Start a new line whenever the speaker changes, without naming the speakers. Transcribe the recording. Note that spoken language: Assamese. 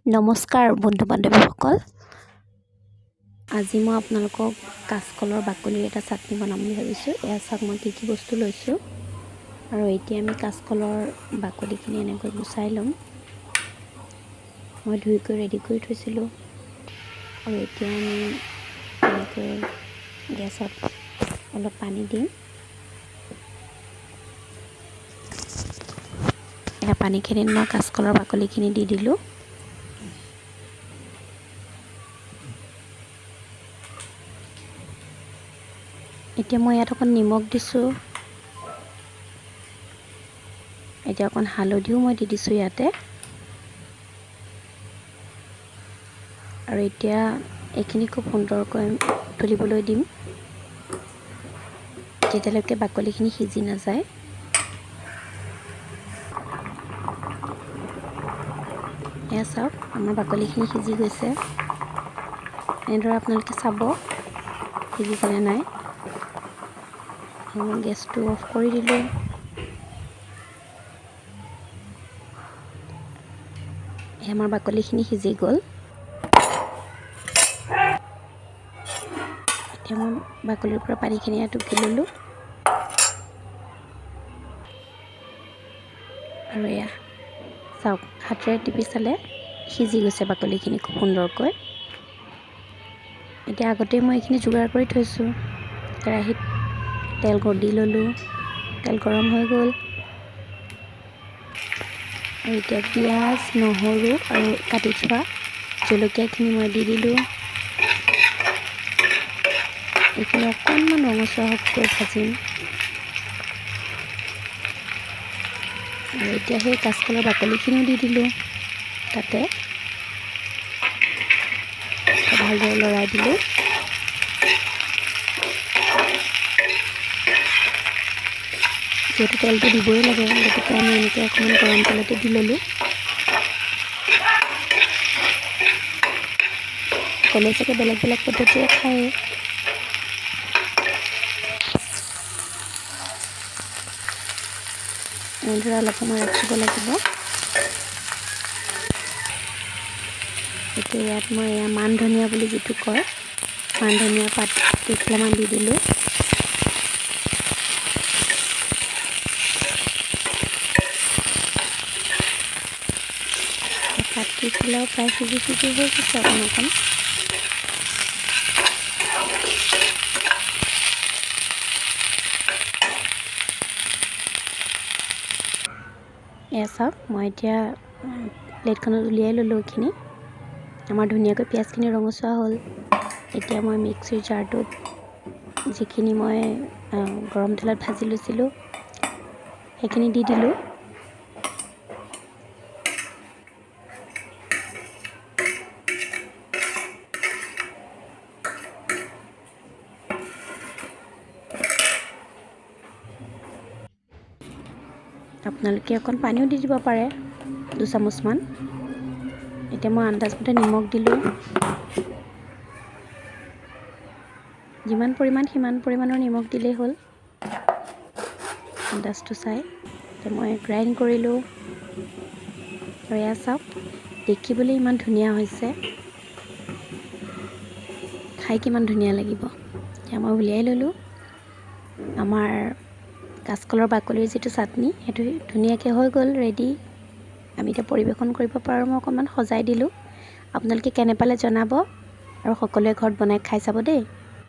নমস্কাৰ বন্ধু বান্ধৱীসকল। আজি মই আপোনালোকক কাচকলৰ বাকলিৰ এটা চাটনি বনাম বুলি ভাবিছোঁ। এয়া চাওক মই কি বস্তু লৈছোঁ। আৰু এতিয়া আমি কাচকলৰ বাকলিখিনি এনেকৈ গুচাই ল'ম। মই ধুই কৰি ৰেডি কৰি থৈছিলোঁ। আৰু এতিয়া আমি এনেকৈ গেছত অলপ পানী দিম। এয়া পানীখিনিত মই কাচকলৰ বাকলিখিনি দি দিলোঁ। এতিয়া মই ইয়াত অকণ নিমখ দিছোঁ। এতিয়া অকণ হালধিও মই দি দিছোঁ ইয়াতে। আৰু এতিয়া এইখিনি খুব সুন্দৰকৈ তুলিবলৈ দিম, যেতিয়ালৈকে বাকলিখিনি সিজি নাযায়। এয়া চাওক আমাৰ বাকলিখিনি সিজি গৈছে। এনেদৰে আপোনালোকে চাব সিজিছেনে নাই। মই গেছটো অফ কৰি দিলোঁ। আমাৰ বাকলিখিনি সিজি গ'ল। এতিয়া মই বাকলিৰ পৰা পানীখিনি টুকি ল'লোঁ। আৰু এয়া চাওক হাতেৰে টিপি চালে সিজি গৈছে বাকলিখিনি খুব সুন্দৰকৈ। এতিয়া আগতে মই এইখিনি যোগাৰ কৰি থৈছোঁ। কেৰাহীত তেল দি ল'লোঁ। তেল গৰম হৈ গ'ল। আৰু এতিয়া পিঁয়াজ, নহৰু আৰু কাটি থোৱা জলকীয়াখিনি মই দি দিলোঁ। এইখিনি অকণমান ৰঙচুৱা হোৱাকৈ ভাজিম। আৰু এতিয়া সেই কাচকলৰ বাকলিখিনিও দি দিলোঁ তাতে। ভালদৰে লৰাই দিলোঁ। যিহেতু তেলটো দিবই লাগে, গতিকে আমি এনেকৈ অকণমান গৰম তেলতে দি ল'লোঁ। সকলোৱে চাগে বেলেগ বেলেগ পদ্ধতিৰে খায়। এনেদৰে অলপ সময় ৰাখিব লাগিব। এতিয়া ইয়াত মই মান ধনিয়া বুলি যিটো কয়, মান ধনিয়া পাত কেইখিলামান দি দিলোঁ। পাত কেইখিলাও প্ৰায় সিজি হৈ গৈছে অকণ। এয়া চাওক মই এতিয়া প্লেটখনত উলিয়াই ল'লোঁ এইখিনি। আমাৰ ধুনীয়াকৈ পিঁয়াজখিনি ৰঙচুৱা হ'ল। এতিয়া মই মিক্সিৰ জাৰটোত যিখিনি মই গৰম তেলত ভাজি লৈছিলোঁ সেইখিনি দি দিলোঁ। আপোনালোকে অকণ পানীও দি দিব পাৰে, 2 চামুচমান। এতিয়া মই আন্দাজমতে নিমখ দিলোঁ। যিমান পৰিমাণ সিমান পৰিমাণৰ নিমখ দিলেই হ'ল, আন্দাজটো চাই। এতিয়া মই গ্ৰাইণ্ড কৰিলোঁ। আৰু এয়া চাওক দেখিবলৈ ইমান ধুনীয়া হৈছে, খাই কিমান ধুনীয়া লাগিব। এতিয়া মই উলিয়াই ল'লোঁ। আমাৰ কাচকলৰ বাকলিৰ যিটো চাটনি, সেইটো ধুনীয়াকৈ হৈ গ'ল ৰেডি। আমি এতিয়া পৰিৱেশন কৰিব পাৰোঁ। মই অকণমান সজাই দিলোঁ। আপোনালোকে কেনে পালে জনাব, আৰু সকলোৱে ঘৰত বনাই খাই চাব দেই।